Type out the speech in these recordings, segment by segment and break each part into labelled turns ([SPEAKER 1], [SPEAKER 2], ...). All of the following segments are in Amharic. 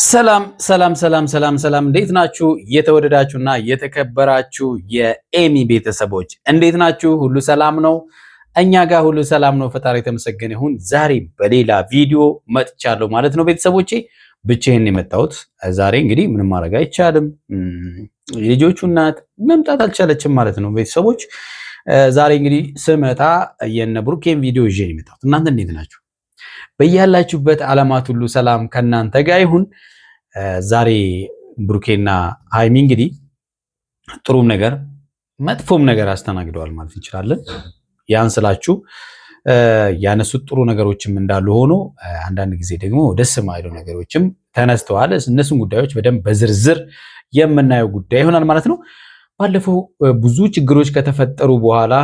[SPEAKER 1] ሰላም ሰላም ሰላም ሰላም ሰላም፣ እንዴት ናችሁ? የተወደዳችሁና የተከበራችሁ የኤሚ ቤተሰቦች እንዴት ናችሁ? ሁሉ ሰላም ነው? እኛ ጋር ሁሉ ሰላም ነው። ፈጣሪ የተመሰገነ ይሁን። ዛሬ በሌላ ቪዲዮ መጥቻለሁ ማለት ነው ቤተሰቦቼ። ብቻዬን የመጣሁት ዛሬ እንግዲህ ምንም ማድረግ አይቻልም። የልጆቹ እናት መምጣት አልቻለችም ማለት ነው ቤተሰቦች። ዛሬ እንግዲህ ስመጣ የነ ብሩኬን ቪዲዮ ይዤ ነው የመጣሁት። እናንተ እንዴት ናችሁ? በያላችሁበት ዓለማት ሁሉ ሰላም ከናንተ ጋር ይሁን። ዛሬ ብሩኬና ሃይሚ እንግዲህ ጥሩም ነገር መጥፎም ነገር አስተናግደዋል ማለት እንችላለን። ያን ስላችሁ ያነሱት ጥሩ ነገሮችም እንዳሉ ሆኖ አንዳንድ ጊዜ ደግሞ ደስ የማይሉ ነገሮችም ተነስተዋል። እነሱን ጉዳዮች በደንብ በዝርዝር የምናየው ጉዳይ ይሆናል ማለት ነው። ባለፈው ብዙ ችግሮች ከተፈጠሩ በኋላ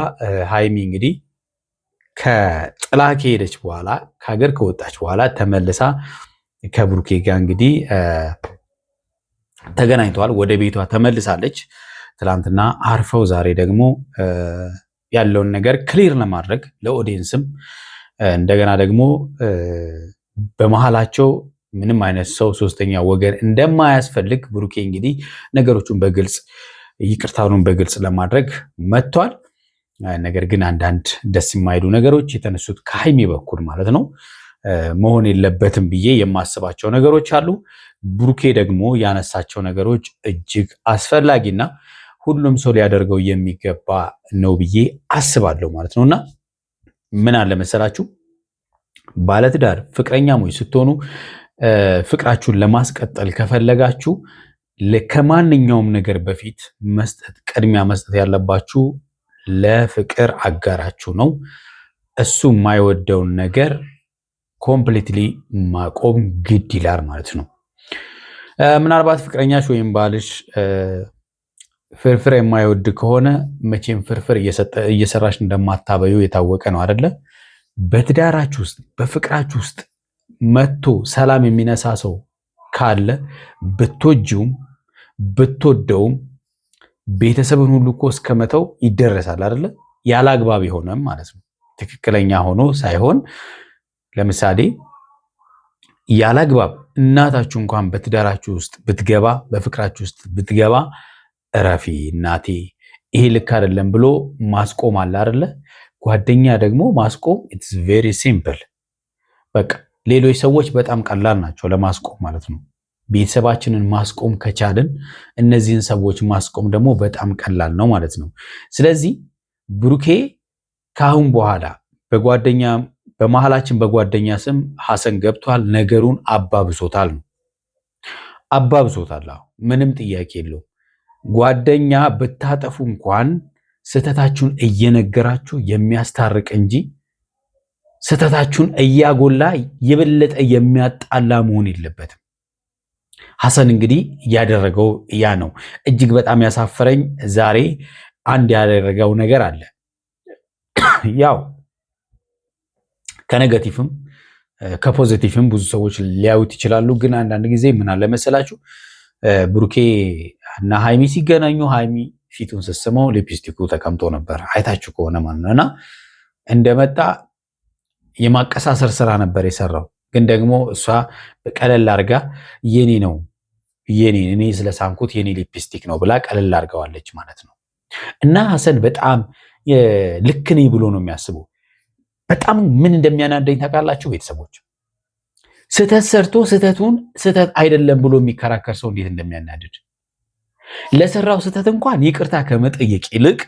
[SPEAKER 1] ሃይሚ እንግዲህ ከጥላ ከሄደች በኋላ ከሀገር ከወጣች በኋላ ተመልሳ ከብሩኬ ጋር እንግዲህ ተገናኝተዋል። ወደ ቤቷ ተመልሳለች። ትላንትና አርፈው ዛሬ ደግሞ ያለውን ነገር ክሊር ለማድረግ ለኦዲየንስም እንደገና ደግሞ በመሃላቸው ምንም አይነት ሰው ሶስተኛ ወገን እንደማያስፈልግ ብሩኬ እንግዲህ ነገሮቹን በግልጽ ይቅርታውን በግልጽ ለማድረግ መጥቷል። ነገር ግን አንዳንድ ደስ የማይሉ ነገሮች የተነሱት ከሃይሚ በኩል ማለት ነው መሆን የለበትም ብዬ የማስባቸው ነገሮች አሉ። ብሩኬ ደግሞ ያነሳቸው ነገሮች እጅግ አስፈላጊና ሁሉም ሰው ሊያደርገው የሚገባ ነው ብዬ አስባለሁ ማለት ነውና ምን አለ መሰላችሁ፣ ባለትዳር ፍቅረኛሞች ስትሆኑ ፍቅራችሁን ለማስቀጠል ከፈለጋችሁ ከማንኛውም ነገር በፊት ቅድሚያ መስጠት ያለባችሁ ለፍቅር አጋራችሁ ነው። እሱ የማይወደውን ነገር ኮምፕሊትሊ ማቆም ግድ ይላል ማለት ነው። ምናልባት ፍቅረኛሽ ወይም ባልሽ ፍርፍር የማይወድ ከሆነ መቼም ፍርፍር እየሰራሽ እንደማታበዩ የታወቀ ነው አይደለ? በትዳራችሁ ውስጥ በፍቅራችሁ ውስጥ መጥቶ ሰላም የሚነሳ ሰው ካለ ብትወጂውም ብትወደውም ቤተሰብን ሁሉ እኮ እስከመተው ይደረሳል አይደለ? ያለ አግባብ የሆነም ማለት ነው። ትክክለኛ ሆኖ ሳይሆን ለምሳሌ ያለ አግባብ እናታችሁ እንኳን በትዳራችሁ ውስጥ ብትገባ በፍቅራችሁ ውስጥ ብትገባ እረፊ እናቴ ይሄ ልክ አይደለም ብሎ ማስቆም አለ አይደለ? ጓደኛ ደግሞ ማስቆም ኢትስ ቬሪ ሲምፕል። በቃ ሌሎች ሰዎች በጣም ቀላል ናቸው ለማስቆም ማለት ነው። ቤተሰባችንን ማስቆም ከቻልን እነዚህን ሰዎች ማስቆም ደግሞ በጣም ቀላል ነው ማለት ነው። ስለዚህ ብሩኬ ካሁን በኋላ በመሃላችን በጓደኛ ስም ሐሰን ገብቷል። ነገሩን አባብሶታል ነው አባብሶታል። ምንም ጥያቄ የለው። ጓደኛ ብታጠፉ እንኳን ስህተታችሁን እየነገራችሁ የሚያስታርቅ እንጂ ስህተታችሁን እያጎላ የበለጠ የሚያጣላ መሆን የለበትም። ሐሰን እንግዲህ ያደረገው ያ ነው። እጅግ በጣም ያሳፈረኝ ዛሬ አንድ ያደረገው ነገር አለ። ያው ከኔጋቲቭም ከፖዚቲቭም ብዙ ሰዎች ሊያዩት ይችላሉ። ግን አንዳንድ ጊዜ ምን አለ መሰላችሁ፣ ብሩኬ እና ሃይሚ ሲገናኙ ሃይሚ ፊቱን ስስመው ሊፕስቲኩ ተቀምጦ ነበር፣ አይታችሁ ከሆነ ማለት ነው። እና እንደመጣ የማቀሳሰር ስራ ነበር የሰራው። ግን ደግሞ እሷ ቀለል አድርጋ የኔ ነው እኔ ስለሳምኩት የኔ ሊፕስቲክ ነው ብላ ቀለል አድርገዋለች ማለት ነው። እና ሐሰን በጣም ልክ ነኝ ብሎ ነው የሚያስበው። በጣም ምን እንደሚያናደኝ ታውቃላችሁ ቤተሰቦች? ስህተት ሰርቶ ስህተቱን ስህተት አይደለም ብሎ የሚከራከር ሰው እንዴት እንደሚያናድድ። ለሰራው ስህተት እንኳን ይቅርታ ከመጠየቅ ይልቅ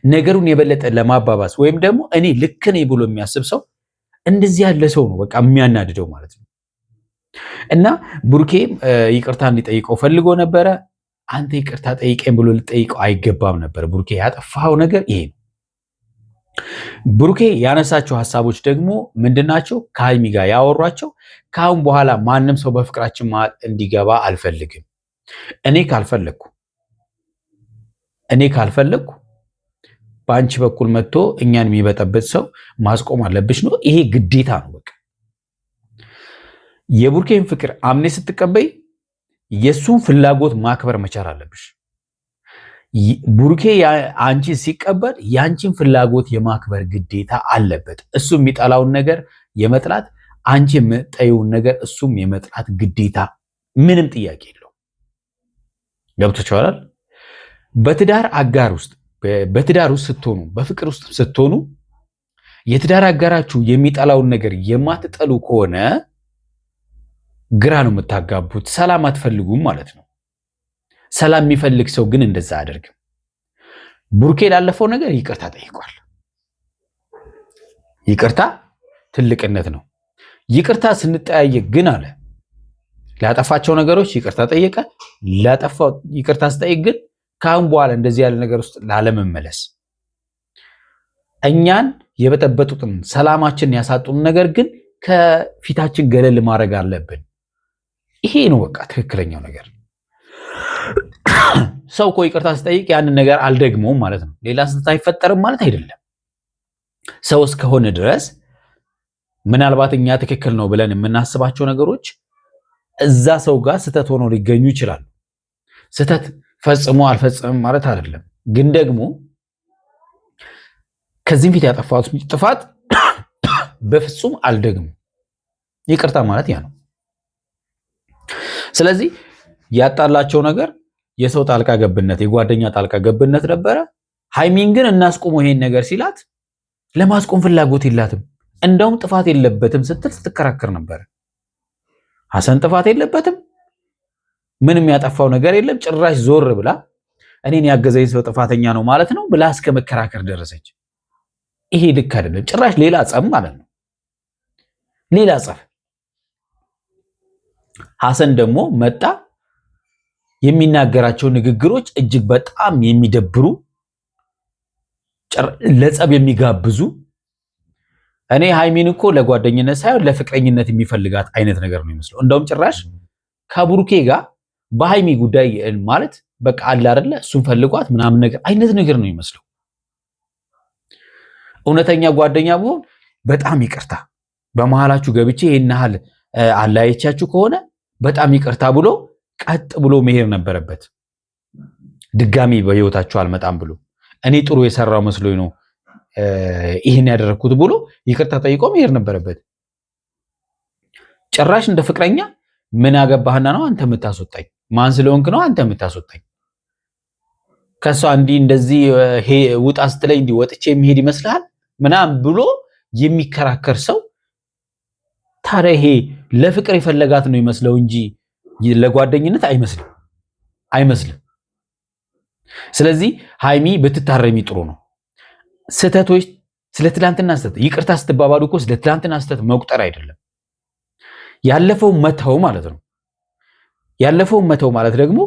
[SPEAKER 1] ነገሩን የበለጠ ለማባባስ ወይም ደግሞ እኔ ልክ ነኝ ብሎ የሚያስብ ሰው እንደዚህ ያለ ሰው ነው በቃ የሚያናድደው ማለት ነው። እና ብሩኬም ይቅርታ እንዲጠይቀው ፈልጎ ነበረ። አንተ ይቅርታ ጠይቀኝ ብሎ ልጠይቀው አይገባም ነበር። ብሩኬ ያጠፋው ነገር ይሄ ነው። ብሩኬ ያነሳቸው ሐሳቦች ደግሞ ምንድናቸው? ከሃይሚ ጋር ያወሯቸው ከአሁን በኋላ ማንም ሰው በፍቅራችን መሃል እንዲገባ አልፈልግም። እኔ ካልፈለግኩ በአንቺ በኩል መጥቶ እኛን የሚበጠበት ሰው ማስቆም አለብሽ ነው። ይሄ ግዴታ ነው። በቃ የብሩኬን ፍቅር አምኔ ስትቀበይ የሱን ፍላጎት ማክበር መቻል አለብሽ። ብሩኬ አንቺ ሲቀበል ያንቺን ፍላጎት የማክበር ግዴታ አለበት። እሱ የሚጠላውን ነገር የመጥላት አንቺ የምጠይውን ነገር እሱም የመጥላት ግዴታ ምንም ጥያቄ የለው። ገብቶሻል? በትዳር አጋር ውስጥ በትዳር ውስጥ ስትሆኑ በፍቅር ውስጥ ስትሆኑ የትዳር አጋራችሁ የሚጠላውን ነገር የማትጠሉ ከሆነ ግራ ነው የምታጋቡት። ሰላም አትፈልጉም ማለት ነው። ሰላም የሚፈልግ ሰው ግን እንደዛ አያደርግም። ቡርኬ ላለፈው ነገር ይቅርታ ጠይቋል። ይቅርታ ትልቅነት ነው። ይቅርታ ስንጠያየቅ ግን አለ ላጠፋቸው ነገሮች ይቅርታ ጠየቀ። ላጠፋው ይቅርታ ስጠይቅ ግን ካሁን በኋላ እንደዚህ ያለ ነገር ውስጥ ላለመመለስ እኛን የበጠበጡትን ሰላማችን ያሳጡን ነገር ግን ከፊታችን ገለል ማድረግ አለብን። ይሄ ነው በቃ ትክክለኛው ነገር። ሰው እኮ ይቅርታ ስጠይቅ ያንን ነገር አልደግመውም ማለት ነው። ሌላ ስህተት አይፈጠርም ማለት አይደለም። ሰው እስከሆነ ድረስ ምናልባት እኛ ትክክል ነው ብለን የምናስባቸው ነገሮች እዛ ሰው ጋር ስህተት ሆኖ ሊገኙ ይችላሉ። ስህተት ፈጽሞ አልፈጽምም ማለት አይደለም። ግን ደግሞ ከዚህም ፊት ያጠፋሁት ጥፋት በፍጹም አልደግምም። ይቅርታ ማለት ያ ነው። ስለዚህ ያጣላቸው ነገር የሰው ጣልቃ ገብነት፣ የጓደኛ ጣልቃ ገብነት ነበረ። ሃይሚን ግን እናስቆመው ይሄን ነገር ሲላት ለማስቆም ፍላጎት የላትም። እንደውም ጥፋት የለበትም ስትል ስትከራከር ነበር። ሐሰን ጥፋት የለበትም፣ ምንም ያጠፋው ነገር የለም። ጭራሽ ዞር ብላ እኔን ያገዘኝ ሰው ጥፋተኛ ነው ማለት ነው ብላ እስከ መከራከር ደረሰች። ይሄ ልክ አይደለም። ጭራሽ ሌላ ጸብ ማለት ነው፣ ሌላ ጸብ። ሐሰን ደግሞ መጣ የሚናገራቸው ንግግሮች እጅግ በጣም የሚደብሩ ለጸብ የሚጋብዙ። እኔ ሃይሚን እኮ ለጓደኝነት ሳይሆን ለፍቅረኝነት የሚፈልጋት አይነት ነገር ነው የሚመስለው። እንደውም ጭራሽ ከቡሩኬ ጋር በሃይሚ ጉዳይ ማለት በቃ አለ አይደለ እሱን ፈልጓት ምናምን ነገር አይነት ነገር ነው የሚመስለው። እውነተኛ ጓደኛ ብሆን በጣም ይቅርታ በመሃላችሁ ገብቼ ይሄን ያህል አላየቻችሁ ከሆነ በጣም ይቅርታ ብሎ ቀጥ ብሎ መሄድ ነበረበት። ድጋሚ በህይወታችሁ አልመጣም ብሎ እኔ ጥሩ የሰራው መስሎኝ ነው ይሄን ያደረኩት ብሎ ይቅርታ ጠይቆ መሄድ ነበረበት። ጭራሽ እንደ ፍቅረኛ ምን አገባህና ነው አንተ የምታስወጣኝ? ማን ስለሆንክ ነው አንተ የምታስወጣኝ? ከሷ እንደዚህ ውጣ ስትለኝ ወጥቼ የሚሄድ ይመስልሃል ምናምን ብሎ የሚከራከር ሰው ታዲያ ይሄ ለፍቅር የፈለጋት ነው ይመስለው እንጂ ለጓደኝነት አይመስልም። ስለዚህ ሃይሚ ብትታረሚ ጥሩ ነው። ስህተቶች ስለ ትላንትና ስህተት ይቅርታ ስትባባሉ እኮ ስለ ትላንትና ስህተት መቁጠር አይደለም፣ ያለፈው መተው ማለት ነው። ያለፈው መተው ማለት ደግሞ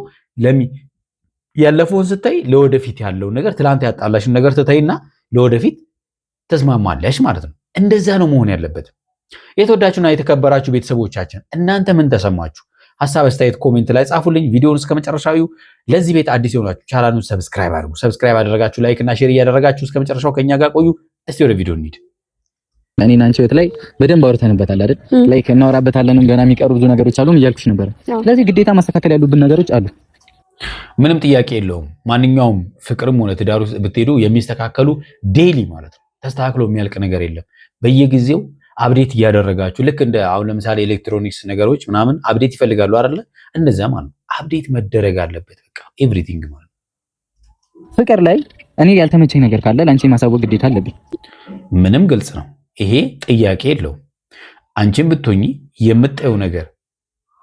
[SPEAKER 1] ያለፈውን ስታይ ለወደፊት ያለው ነገር ትላንት ያጣላሽን ነገር ትተይና ለወደፊት ተስማማለሽ ማለት ነው። እንደዛ ነው መሆን ያለበት። የተወዳችሁና የተከበራችሁ ቤተሰቦቻችን እናንተ ምን ተሰማችሁ? ሐሳብ አስተያየት ኮሜንት ላይ ጻፉልኝ። ቪዲዮውን እስከ መጨረሻው ለዚህ ቤት አዲስ የሆናችሁ ቻናሉን ሰብስክራይብ አድርጉ። ሰብስክራይብ አደረጋችሁ ላይክ እና ሼር እያደረጋችሁ እስከ መጨረሻው ከኛ ጋር ቆዩ። እስቲ ወደ ቪዲዮ እንሂድ።
[SPEAKER 2] እኔና አንቺ ቤት ላይ በደንብ አውርተንበታል አይደል? ላይክ እናወራበታለንም ገና የሚቀሩ ብዙ ነገሮች አሉን እያልኩሽ ነበር። ስለዚህ ግዴታ ማስተካከል ያሉብን ነገሮች አሉ።
[SPEAKER 1] ምንም ጥያቄ የለውም። ማንኛውም ፍቅርም ሆነ ትዳር ውስጥ ብትሄዱ የሚስተካከሉ ዴይሊ ማለት ነው። ተስተካክሎ የሚያልቅ ነገር የለም። በየጊዜው አፕዴት እያደረጋችሁ ልክ እንደ አሁን ለምሳሌ ኤሌክትሮኒክስ ነገሮች ምናምን አፕዴት ይፈልጋሉ አይደለ? እንደዛ ማለት ነው። አፕዴት መደረግ አለበት በቃ ኤቭሪቲንግ ማለት ነው።
[SPEAKER 2] ፍቅር ላይ እኔ ያልተመቸኝ ነገር ካለ ለአንቺ ማሳወቅ ግዴታ አለብኝ።
[SPEAKER 1] ምንም ግልጽ ነው። ይሄ ጥያቄ የለውም። አንቺም ብትሆኚ የምጠየው ነገር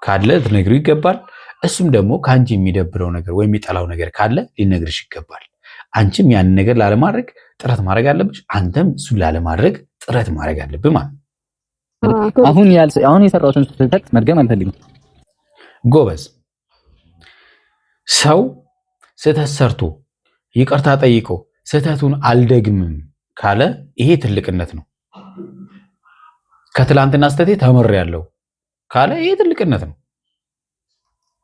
[SPEAKER 1] ካለ ልትነግሪው ይገባል። እሱም ደግሞ ከአንቺ የሚደብረው ነገር ወይም የሚጠላው ነገር ካለ ሊነግርሽ ይገባል። አንቺም ያንን ነገር ላለማድረግ ጥረት ማድረግ አለብሽ፣ አንተም እሱን ላለማድረግ ጥረት ማድረግ አለብህ ማለት ነው።
[SPEAKER 2] አሁን የሰራሁትን ስህተት መድገም አልፈልግም።
[SPEAKER 1] ጎበዝ ሰው ስህተት ሰርቶ ይቅርታ ጠይቆ ስህተቱን አልደግምም ካለ ይሄ ትልቅነት ነው። ከትላንትና ስህተቴ ተምሬያለሁ ካለ ይሄ ትልቅነት ነው።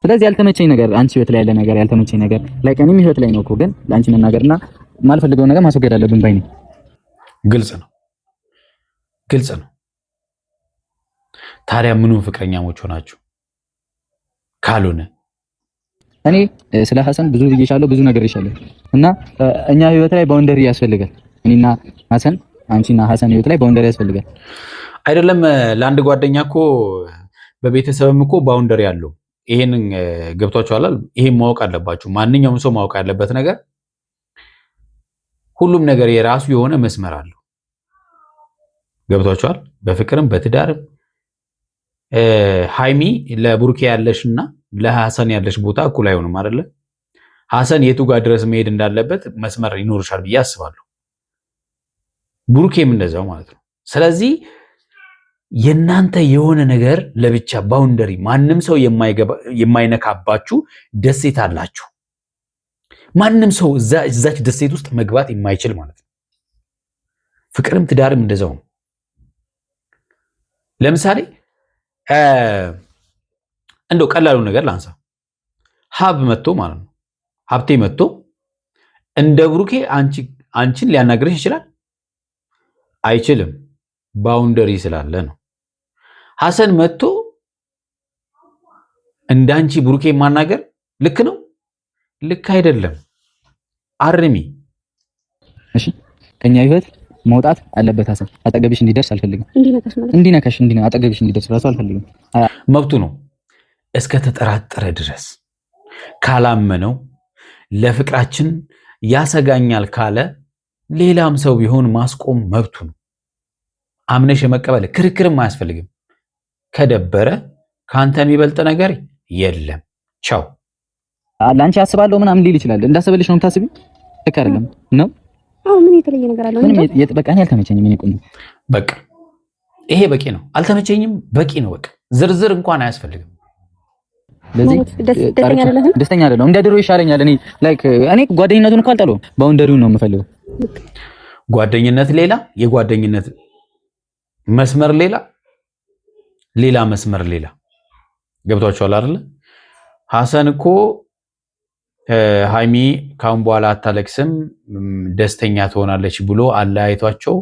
[SPEAKER 2] ስለዚህ ያልተመቸኝ ነገር አንቺ ህይወት ላይ ያለ ነገር ያልተመቸኝ ነገር ላይ እኔም ህይወት ላይ ነው እኮ ግን ለአንቺ መናገርና ማልፈልገው ነገር ማስወገድ አለብን ባይ ነኝ።
[SPEAKER 1] ግልጽ ነው። ታዲያ ምኑን ፍቅረኛሞች ሆናችሁ ካልሆነ?
[SPEAKER 2] እኔ ስለ ሐሰን ብዙ ብዬሻለሁ፣ ብዙ ነገር ይሻለሁ እና እኛ ህይወት ላይ ባውንደሪ ያስፈልጋል። እኔና ሐሰን አንቺና ሐሰን ህይወት ላይ ባውንደሪ ያስፈልጋል።
[SPEAKER 1] አይደለም ለአንድ ጓደኛ እኮ በቤተሰብም እኮ ባውንደሪ አለው። ይሄንን ገብቷችኋል? ይሄን ማወቅ አለባችሁ። ማንኛውም ሰው ማወቅ ያለበት ነገር ሁሉም ነገር የራሱ የሆነ መስመር አለው። ገብቷችኋል? በፍቅርም በትዳርም ሃይሚ ለቡርኬ ያለሽና ለሐሰን ያለሽ ቦታ እኩል አይሆንም አይደለ? ሐሰን የቱ ጋር ድረስ መሄድ እንዳለበት መስመር ይኖርሻል ብዬ አስባለሁ። ቡርኬም እንደዛው ማለት ነው። ስለዚህ የናንተ የሆነ ነገር ለብቻ ባውንደሪ ማንም ሰው የማይነካባችሁ ደሴት አላችሁ። ማንም ሰው እዛች ደሴት ውስጥ መግባት የማይችል ማለት ነው። ፍቅርም ትዳርም እንደዛው ነው። ለምሳሌ እንደው ቀላሉ ነገር ላንሳ። ሀብ መጥቶ ማለት ነው ሀብቴ መጥቶ እንደ ብሩኬ አንቺን ሊያናግርሽ ይችላል? አይችልም። ባውንደሪ ስላለ ነው። ሐሰን መጥቶ እንዳንቺ ብሩኬ ማናገር ልክ ነው? ልክ አይደለም። አርሚ።
[SPEAKER 2] እሺ ከኛ ህይወት መውጣት አለበት። ሐሰን አጠገብሽ እንዲደርስ አልፈልግም። እንዲነካሽ አጠገብሽ እንዲደርስ ራሱ አልፈልግም።
[SPEAKER 1] መብቱ ነው። እስከ ተጠራጠረ ድረስ ካላመነው ለፍቅራችን ያሰጋኛል ካለ ሌላም ሰው ቢሆን ማስቆም መብቱ ነው። አምነሽ የመቀበል ክርክርም አያስፈልግም። ከደበረ ካንተ የሚበልጥ ነገር የለም። ቻው።
[SPEAKER 2] ለአንቺ አስባለሁ ምናምን ሊል ይችላል። እንዳሰበልሽ ነው የምታስቢው? ልክ አይደለም ነው።
[SPEAKER 3] አዎ ምን የተለየ ነገር አለው?
[SPEAKER 2] በቃ እኔ አልተመቸኝም። እኔ ቆንጆ
[SPEAKER 1] በቃ ይሄ በቂ ነው። አልተመቸኝም በቂ ነው። በቃ ዝርዝር እንኳን አያስፈልግም።
[SPEAKER 2] ለዚህ ደስተኛ አይደለሁም። እንደ ድሮ ይሻለኛል። እኔ ጓደኝነቱን እኮ አልጠላሁም። ባውንደሪውን ነው የምፈልገው።
[SPEAKER 1] ጓደኝነት ሌላ፣ የጓደኝነት መስመር ሌላ መስመር ሌላ። ገብቷችኋል አይደል? ሐሰን እኮ ሃይሚ ካሁን በኋላ አታለቅስም ደስተኛ ትሆናለች ብሎ አለያይቷቸው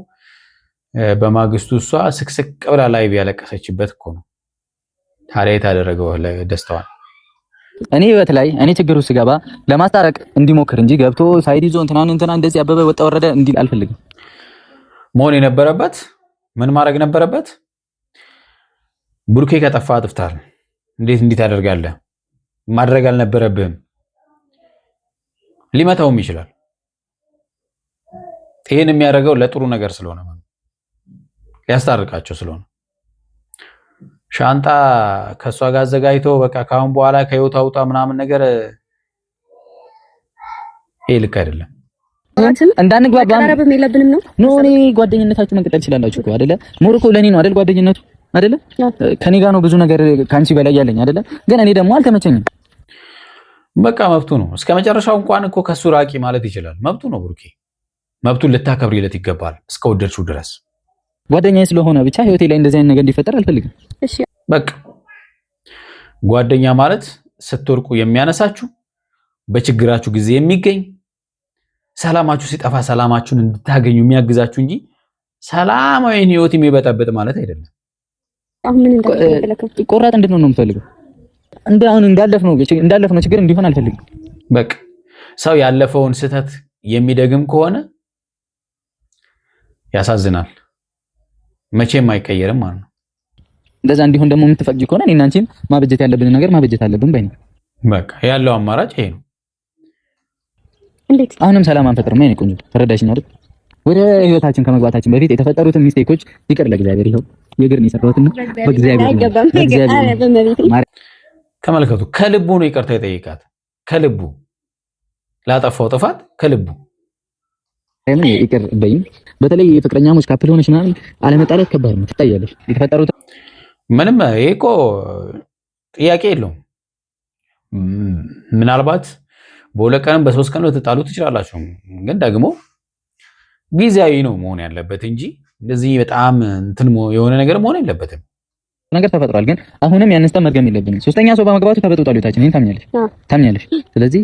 [SPEAKER 1] በማግስቱ እሷ ስቅስቅ ብላ ላይ ያለቀሰችበት እኮ ነው። ታዲያ የታደረገው ደስታዋን
[SPEAKER 2] እኔ ህይወት ላይ እኔ ችግሩ ስገባ ለማስታረቅ እንዲሞክር እንጂ ገብቶ ሳይድ ይዞ እንትና እንደዚህ አበበ ወጣ ወረደ እንዲል አልፈልግም።
[SPEAKER 1] መሆን የነበረበት ምን ማድረግ ነበረበት? ብሩኬ ከጠፋ አጥፍታል። እንዴት ታደርጋለህ? ማድረግ አልነበረብህም። ሊመታውም ይችላል። ይሄን የሚያደርገው ለጥሩ ነገር ስለሆነ ሊያስታርቃቸው ስለሆነ ሻንጣ ከሷ ጋር አዘጋጅቶ በቃ ካሁን በኋላ ከህይወት አውጣ ምናምን ነገር ይሄ ልክ አይደለም።
[SPEAKER 2] እንዳንግባባ ነው። እኔ ጓደኝነታችሁ መቀጠል ትችላላችሁ እኮ አይደለ? ሞር እኮ ለኔ ነው አይደል? ጓደኝነቱ አይደለ? ከኔ ጋር ነው ብዙ ነገር ካንቺ በላይ ያለኝ አይደለ? ግን እኔ ደግሞ አልተመቸኝም።
[SPEAKER 1] በቃ መብቱ ነው። እስከ መጨረሻው እንኳን እኮ ከሱ ራቂ ማለት ይችላል። መብቱ ነው። ብሩኬ መብቱን ልታከብሪለት ይገባል። እስከወደድሽው ድረስ
[SPEAKER 2] ጓደኛዬ ስለሆነ ብቻ ህይወቴ ላይ እንደዚህ አይነት ነገር እንዲፈጠር አልፈልግም።
[SPEAKER 3] እሺ
[SPEAKER 1] በቃ ጓደኛ ማለት ስትወርቁ የሚያነሳችሁ፣ በችግራችሁ ጊዜ የሚገኝ፣ ሰላማችሁ ሲጠፋ ሰላማችሁን እንድታገኙ የሚያግዛችሁ እንጂ ሰላማዊ ህይወት የሚበጠብጥ ማለት አይደለም። ቆራጥ እንድንሆን ነው የምፈልገው። አሁን እንዳለፍነው ችግር እንዲሆን አልፈልግም። በቃ ሰው ያለፈውን ስህተት የሚደግም ከሆነ ያሳዝናል። መቼም አይቀየርም ማለት ነው።
[SPEAKER 2] እንደዛ እንዲሆን ደግሞ የምትፈቅጂ ከሆነ እኔና አንቺም ማበጀት ያለብን ነገር ማበጀት አለብን ባይ ነው።
[SPEAKER 1] በቃ ያለው አማራጭ ይሄ ነው።
[SPEAKER 3] እንዴት
[SPEAKER 2] አሁንም ሰላም አንፈጥርም? አይኔ ቆንጆ ተረዳሽኝ አይደል? ወደ ህይወታችን ከመግባታችን በፊት የተፈጠሩትን ሚስቴኮች ይቅር ለእግዚአብሔር ይኸው የግርን የሰራሁትና በእግዚአብሔር
[SPEAKER 1] ተመልከቱ። ከልቡ ነው ይቅርታ የጠየቃት። ከልቡ ላጠፋው ጥፋት ከልቡ
[SPEAKER 2] ምን ይቅር በይኝ። በተለይ የፍቅረኛሞች ካፕል ሆነሽ ምናምን አለመጣላት ከባድ ነው። ትታያለሽ የተፈጠሩት
[SPEAKER 1] ምንም ይሄ እኮ ጥያቄ የለውም። ምናልባት በሁለት ቀንም በሶስት ቀን ልትጣሉ ትችላላችሁ። ግን ደግሞ ጊዜያዊ ነው መሆን ያለበት እንጂ እንደዚህ በጣም እንትን የሆነ ነገር መሆን የለበትም።
[SPEAKER 2] ነገር ተፈጥሯል። ግን አሁንም ያንስተ መርገም የለብንም። ሶስተኛ ሰው በመግባቱ ተበጥቷል ህይወታችን። ይሄን ታምኛለሽ? ስለዚህ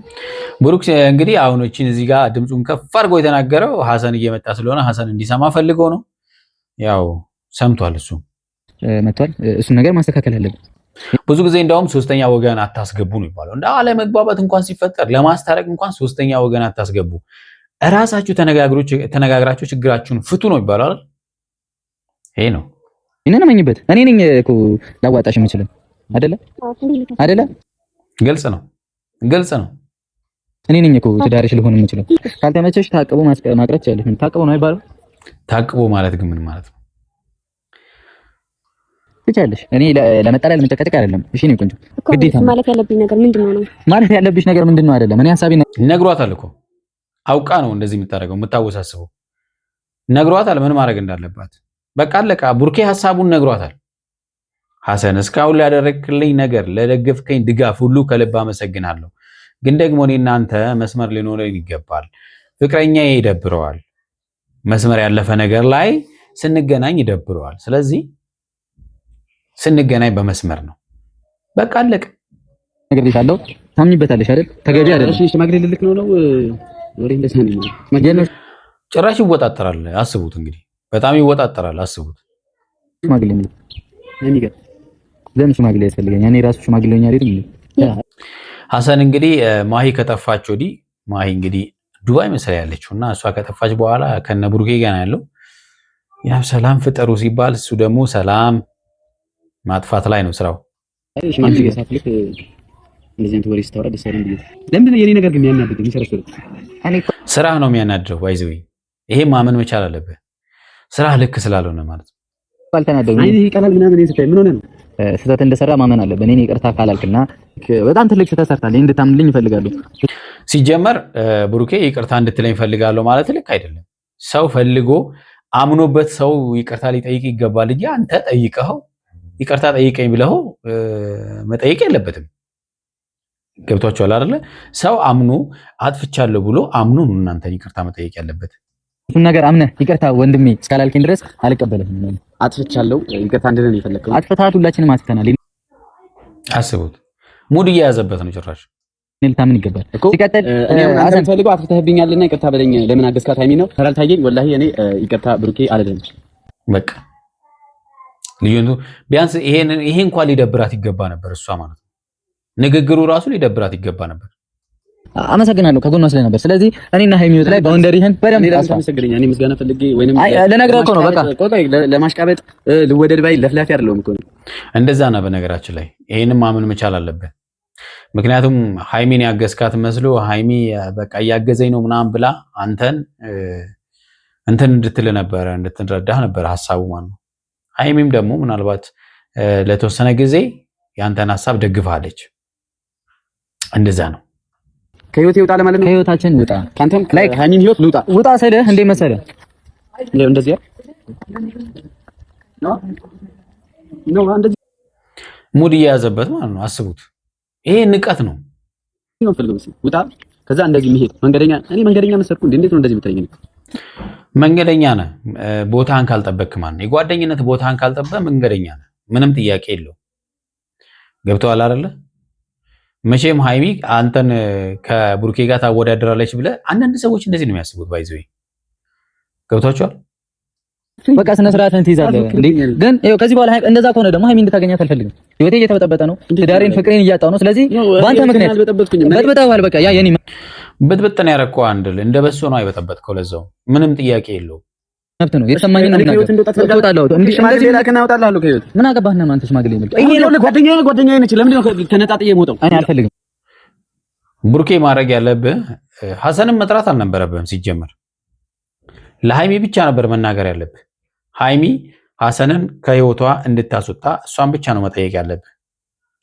[SPEAKER 1] ብሩክ እንግዲህ አሁን እዚህ ጋር ድምፁን ከፍ አድርጎ የተናገረው ሐሰን እየመጣ ስለሆነ ሐሰን እንዲሰማ ፈልጎ ነው። ያው ሰምቷል፣ እሱ
[SPEAKER 2] መጥቷል። እሱን ነገር ማስተካከል አለብን።
[SPEAKER 1] ብዙ ጊዜ እንደውም ሶስተኛ ወገን አታስገቡ ነው ይባላል። እንደ አለመግባባት እንኳን ሲፈጠር ለማስታረቅ እንኳን ሶስተኛ ወገን አታስገቡ፣ እራሳችሁ ተነጋግራችሁ ችግራችሁን ፍቱ ነው ይባላል። ይሄ ነው
[SPEAKER 2] እኔን መኝበት እኔ ነኝ እኮ ላዋጣሽ የምችለው አይደለ?
[SPEAKER 1] ግልጽ ነው።
[SPEAKER 2] እኔ ነኝ እኮ ትዳርሽ ልሆን የምችለው። ካልተመቸሽ ታቅቦ ማቅረት ይችላል። ታቅቦ ነው አይባልም?
[SPEAKER 1] ታቅቦ ማለት ግን ምን ማለት ነው?
[SPEAKER 2] ትችያለሽ። እኔ ለመጣላ ለመጨቀጨቅ አይደለም። እሺ ነው ቆንጆ። ግዴታ
[SPEAKER 3] ማለት ያለብኝ ነገር ምንድነው ነው?
[SPEAKER 2] ማለት ያለብሽ ነገር ምንድነው አይደለም። እኔ ሐሳቤ
[SPEAKER 1] ነግሯታል እኮ አውቃ ነው እንደዚህ የምታደርገው የምታወሳስበው። ነግሯታል ምን ማድረግ እንዳለባት። በቃ አለቃ። ቡርኬ ሐሳቡን ነግሯታል። ሐሰን እስካሁን ላደረግክልኝ ነገር ለደገፍከኝ ድጋፍ ሁሉ ከልብ አመሰግናለሁ። ግን ደግሞ እኔ እናንተ መስመር ሊኖረን ይገባል። ፍቅረኛ ይደብረዋል። መስመር ያለፈ ነገር ላይ ስንገናኝ ይደብረዋል። ስለዚህ ስንገናኝ በመስመር ነው። በቃ አለቀ።
[SPEAKER 2] ነገር ይታለው ታምኝበታለሽ አይደል? ተገቢ አይደል? እሺ ሽማግሌ ልልክ ነው ወሬ እንደሰነ ነው።
[SPEAKER 1] ጭራሽ ይወጣጠራል። አስቡት እንግዲህ በጣም ይወጣጠራል። አስቡት
[SPEAKER 2] ሽማግሌ ነው የሚገርም። ለምን ሽማግሌ ያስፈልገኛል? እኔ ራሱ ሽማግሌ ሆኜ አይደል?
[SPEAKER 1] ሐሰን እንግዲህ ማሂ ከጠፋች ወዲህ ማሂ እንግዲህ ዱባይ መሰለ ያለችው እና እሷ ከጠፋች በኋላ ከነ ቡርኬ ጋር ያለው ያው ሰላም ፍጠሩ ሲባል እሱ ደግሞ ሰላም ማጥፋት ላይ ነው ስራው።
[SPEAKER 2] ሽማግሌ ገሳፍልክ እንደዚህ አንተ ወሬ ስታወራ ደስ አይልም። ለምንድን ነው የኔ ነገር ግን የሚያናድድ የሚሰረሰር?
[SPEAKER 1] ስራህ ነው የሚያናድደው። ባይዘው ይሄ ማመን መቻል አለብህ። ስራህ ልክ ስላልሆነ ማለት ነው።
[SPEAKER 2] አልተናደድኩም። አይ ይሄ ቀላል ምናምን ይስታይ ምን ሆነ ነው ስህተት እንደሰራ ማመን አለብህ። እኔ ይቅርታ ካላልክና በጣም ትልቅ ስህተት ሰርታለህ እንድታምንልኝ እፈልጋለሁ። ሲጀመር
[SPEAKER 1] ብሩኬ ይቅርታ እንድትለኝ እፈልጋለሁ ማለት ልክ አይደለም። ሰው ፈልጎ አምኖበት ሰው ይቅርታ ሊጠይቅ ይገባል እንጂ አንተ ጠይቀኸው ይቅርታ ጠይቀኝ ብለው መጠየቅ የለበትም። ገብቷችኋል አይደለ? ሰው አምኖ አጥፍቻለሁ ብሎ አምኖ ነው እናንተን ይቅርታ መጠየቅ ያለበት።
[SPEAKER 2] እሱን ነገር አምነህ ይቅርታ ወንድሜ እስካላልከኝ ድረስ አልቀበልም። አጥፍቻለሁ ይቅርታ እንድነን ይፈልጋል። አጥፍታት ሁላችንም አጥፍተናል።
[SPEAKER 1] አስቡት፣ ሙድ እየያዘበት ነው ጭራሽ።
[SPEAKER 2] ልታምን ይገባል እኮ ሲቀጥል
[SPEAKER 4] አሰን ፈልገው አጥፍተህብኛልና ይቅርታ በለኝ። ለምን አገዝካት ሃይሚ ነው ተራልታየኝ። ወላሂ እኔ ይቅርታ ብሩኬ አልልም።
[SPEAKER 1] በቃ ልዩነቱ ቢያንስ ይሄ እንኳን ሊደብራት ይገባ ነበር። እሷ ማለት ነው ንግግሩ ራሱ ሊደብራት ይገባ ነበር።
[SPEAKER 2] አመሰግናለሁ ከጎኗ ስለነበር ነበር። ስለዚህ እኔና ሃይሚዮት ላይ ባውንደሪህን በደንብ
[SPEAKER 4] አመሰግናለሁ። እኔ ምስጋና ፈልጌ ወይንም
[SPEAKER 2] ለነገረው እኮ ነው። በቃ
[SPEAKER 4] ቆይ ለማሽቃበጥ ልወደድ ባይ ለፍላፊ አይደለም እኮ
[SPEAKER 1] እንደዛ ነው። በነገራችን ላይ ይሄንን ማመን መቻል አለበት። ምክንያቱም ሃይሚን ያገዝካት መስሎ ሃይሚ በቃ እያገዘኝ ነው ምናምን ብላ አንተን እንትን እንድትል ነበር እንድትረዳህ ነበር ሐሳቡ ማለት ነው። ሃይሚም ደግሞ ምናልባት ለተወሰነ ጊዜ ያንተን ሐሳብ ደግፋለች። እንደዛ ነው።
[SPEAKER 4] ከህይወት ይውጣ ለማለት ነው።
[SPEAKER 2] ከህይወታችን ውጣ።
[SPEAKER 4] ካንተም ሃይሚን ህይወት ልውጣ
[SPEAKER 2] ውጣ ሰደህ እንደ መሰለህ
[SPEAKER 4] እንደዚህ ነው እንደዚህ
[SPEAKER 1] ሙድ እየያዘበት ማለት ነው። አስቡት። ይሄ ንቀት ነው።
[SPEAKER 4] ነው ፈልገው ውጣ። ከዛ እንደዚህ መሄድ መንገደኛ እኔ መንገደኛ መሰልኩ እንዴት ነው እንደዚህ የምትለኝ?
[SPEAKER 1] መንገደኛ ነህ። ቦታህን ካልጠበቅክ ማለት ነው። የጓደኝነት ቦታህን ካልጠበቅክ መንገደኛ ነህ። ምንም ጥያቄ የለው። ገብቶሃል አይደለ? መቼም ሃይሚ አንተን ከቡርኬ ጋር ታወዳደራለች ብለህ አንዳንድ ሰዎች እንደዚህ ነው የሚያስቡት። ባይዘይ ገብቷቸዋል።
[SPEAKER 2] በቃ ስነ ስርዓትን ትይዛለህ እንዴ? ግን ይኸው ከዚህ በኋላ እንደዛ ከሆነ ደግሞ ሃይሚ እንድታገኛት አልፈልግም። ህይወቴ እየተበጠበጠ ነው። ትዳሬን ፍቅሬን እያጣሁ ነው። ስለዚህ በአንተ ምክንያት በጥብጠዋል። በቃ ያ የኔ
[SPEAKER 1] ብጥብጥ ነው ያደረከው። አንድ እንደ በሶ ነው አይበጠበጥከው። ለዛው ምንም ጥያቄ የለውም።
[SPEAKER 2] መብት ነው። የተሰማኝን ነው
[SPEAKER 4] ከህይወት እንደወጣ ሽማግሌ ላከና እወጣለሁ ከህይወት
[SPEAKER 2] ምን አገባህና ነው አንተ ሽማግሌ ነው?
[SPEAKER 4] ይሄ ነው ጓደኛዬ ነች። ለምንድን ነው ተነጣጥዬ የምወጣው?
[SPEAKER 2] እኔ አልፈልግም።
[SPEAKER 1] ቡርኬ ማድረግ ያለብህ ሐሰንን መጥራት አልነበረብህም። ሲጀመር ለሃይሚ ብቻ ነበር መናገር ያለብህ። ሃይሚ ሐሰንን ከህይወቷ እንድታስወጣ እሷን ብቻ ነው መጠየቅ ያለብህ።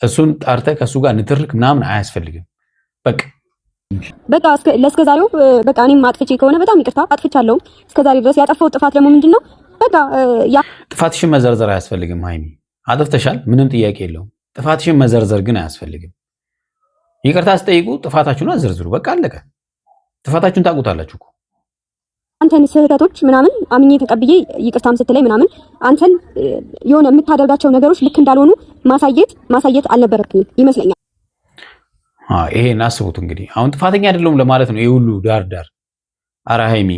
[SPEAKER 1] እሱን ጠርተህ ከሱ ጋር ንትርክ ምናምን አያስፈልግም። በቃ
[SPEAKER 3] ለእስከዛሬው በቃ እኔም አጥፍቼ ከሆነ በጣም ይቅርታ አጥፍቻለሁ። እስከዛሬ ድረስ ያጠፋው ጥፋት ደግሞ ምንድነው? በቃ
[SPEAKER 1] ጥፋትሽን መዘርዘር አያስፈልግም። ሃይሚ አጥፍተሻል፣ ምንም ጥያቄ የለውም። ጥፋትሽን መዘርዘር ግን አያስፈልግም። ይቅርታ ስጠይቁ ጥፋታችሁን አዘርዝሩ። በቃ አለቀ። ጥፋታችሁን ታውቁታላችሁ እኮ።
[SPEAKER 3] አንተን ስህተቶች ምናምን አምኜ ተቀብዬ ይቅርታም ስትለኝ ምናምን አንተን የሆነ የምታደርጋቸው ነገሮች ልክ እንዳልሆኑ ማሳየት አልነበረብኝም ይመስለኛል።
[SPEAKER 1] ይሄን አስቡት እንግዲህ። አሁን ጥፋተኛ አይደለሁም ለማለት ነው ይሄ ሁሉ ዳር። ኧረ ሃይሚ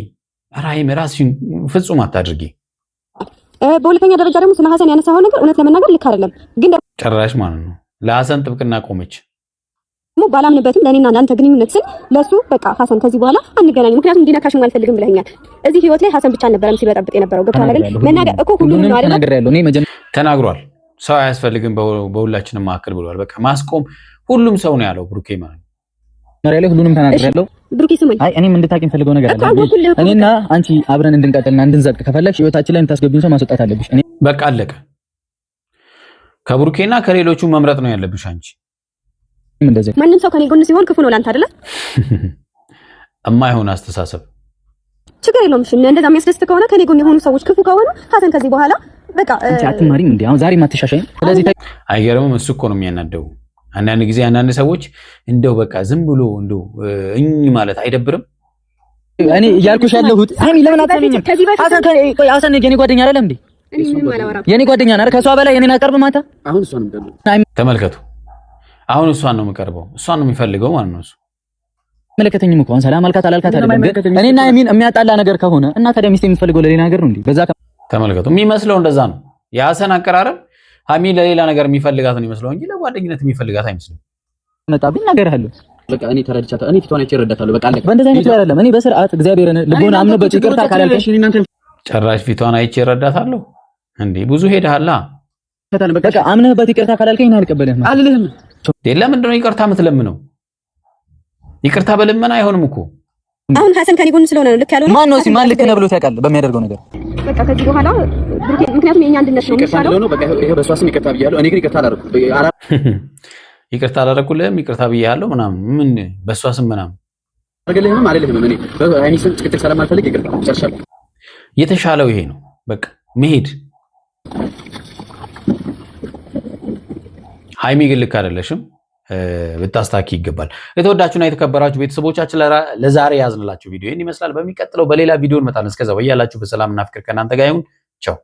[SPEAKER 1] ራስሽን ፍጹም አታድርጊ።
[SPEAKER 3] በሁለተኛ ደረጃ ደግሞ ስለ ሐሰን ያነሳው ነገር እውነት ለመናገር ልክ አይደለም። ግን
[SPEAKER 1] ጭራሽ ማለት ነው ለሐሰን ጥብቅና ቆመች።
[SPEAKER 3] ባላምንበትም ለኔና ለአንተ ግንኙነት ስል ለሱ በቃ ሐሰን ከዚህ በኋላ አንገናኝ፣ ምክንያቱም እንዲነካሽም አልፈልግም ብለኛል። እዚህ ህይወት ላይ ሐሰን ብቻ አልነበረም ሲበጠብጥ የነበረው ገብቷል አይደል? መናገር እኮ ሁሉንም ነው አይደል?
[SPEAKER 1] ተናግሯል። ሰው አያስፈልግም በሁላችንም መካከል ብሏል። በቃ ማስቆም ሁሉም ሰው ነው ያለው ብሩኬ ማለት ነው።
[SPEAKER 2] መሪያ ላይ ሁሉንም ተናግሬያለሁ።
[SPEAKER 3] ብሩኬ ስማኝ፣
[SPEAKER 2] አይ እኔም እንድታቂኝ ፈልገው ነገር አለ። እኔና አንቺ አብረን እንድንቀጥልና እንድንዘልቅ ከፈለግሽ ህይወታችን ላይ እንታስገቢውን ሰው ማስወጣት አለብሽ። እኔ
[SPEAKER 1] በቃ አለቀ። ከብሩኬና ከሌሎቹ መምረጥ ነው ያለብሽ አንቺ።
[SPEAKER 2] እንደዚህ
[SPEAKER 3] ማንም ሰው ከኔ ጎን ሲሆን ክፉ ነው ላንተ አይደለ?
[SPEAKER 1] እማይሆን አስተሳሰብ
[SPEAKER 3] ችግር የለውም። እሺ እንደዛ የሚያስደስት ከሆነ ከኔ ጎን የሆኑ ሰዎች ክፉ ከሆኑ ሐሰን ከዚህ በኋላ በቃ
[SPEAKER 2] አንቺ አትማሪም እንዴ? አሁን ዛሬ ማትሻሻይም። ስለዚህ
[SPEAKER 1] አይገርምም? እሱ እኮ ነው የሚያናደው። አንዳንድ ጊዜ አንዳንድ ሰዎች እንደው በቃ ዝም ብሎ እንደው ማለት አይደብርም?
[SPEAKER 2] እኔ እያልኩሽ ያለሁት ሃይሚ ለምን አትሰሚኝም? ሐሰን የኔ ጓደኛ አይደለም እንዴ? የኔ ጓደኛ ነው። ከሷ በላይ የኔን አቀርብ ማታ።
[SPEAKER 4] አሁን እሷን ነው
[SPEAKER 1] ተመልከቱ። አሁን እሷን ነው የምቀርበው፣ እሷን ነው የሚፈልገው ማለት ነው። እሱ
[SPEAKER 2] መለከተኝም እኮ ሰላም አልካት አላልካት አይደለም፣ ግን እኔና ሃይሚን የሚያጣላ ነገር ከሆነ እና ታዲያ ሚስት የሚፈልገው ለሌላ ነገር ነው እንዴ? በዛ
[SPEAKER 1] ተመልከቱ። የሚመስለው እንደዛ ነው የሐሰን አቀራረብ። ሃይሚን ለሌላ ነገር የሚፈልጋት ነው የሚመስለው እንጂ ለጓደኝነት የሚፈልጋት አይመስልም።
[SPEAKER 2] መጣብኝ ነገር አለ።
[SPEAKER 4] በቃ እኔ ተረድቻለሁ። እኔ ፊቷን አይቼ እረዳታለሁ። በቃ አለቀ።
[SPEAKER 2] በእንደዚህ አይነት አይደለም። እኔ በስርዓት እግዚአብሔርን ልቦና አምኖበት ይቅርታ ካላልከሽ
[SPEAKER 1] ጭራሽ ፊቷን አይቼ እረዳታለሁ እንዴ? ብዙ ሄደሃላ።
[SPEAKER 2] በቃ አምነህበት ይቅርታ ካላልከኝ አልቀበልህም አልልህም።
[SPEAKER 1] ለምንድን ነው ይቅርታ የምትለምነው? ይቅርታ በልመና አይሆንም እኮ።
[SPEAKER 3] አሁን ሐሰን ከኔ ጎን ስለሆነ ነው ልክ ያልሆነ።
[SPEAKER 2] ማን ነው ማን ልክ ነው ብሎት ያውቃል በሚያደርገው ነገር?
[SPEAKER 3] በቃ ከዚህ በኋላ ምክንያቱም የኛ አንድነት ነው የሚሻለው።
[SPEAKER 4] በቃ ይሄ በሷ ስም ይቅርታ ብያለሁ። እኔ ግን ይቅርታ አላደረኩም።
[SPEAKER 1] ይቅርታ አላደረኩልህም፣ ይቅርታ ብያለሁ ምናምን ምን በሷ ስም ምናምን
[SPEAKER 4] አድርገልህም አይደለም። እኔ በሃይሚ ስም ጭቅጭቅ ስለማልፈልግ ይቅርታ ጨርሻለሁ።
[SPEAKER 1] የተሻለው ይሄ ነው በቃ መሄድ። ሃይሚ ግን ልክ አይደለሽም፣ ብታስታኪ ይገባል። የተወዳችሁና የተከበራችሁ ቤተሰቦቻችን ለዛሬ ያዝንላችሁ ቪዲዮ ይህን ይመስላል። በሚቀጥለው በሌላ ቪዲዮ እንመጣለን። እስከዛ በያላችሁ በሰላምና ፍቅር ከእናንተ ጋር ይሁን። ቻው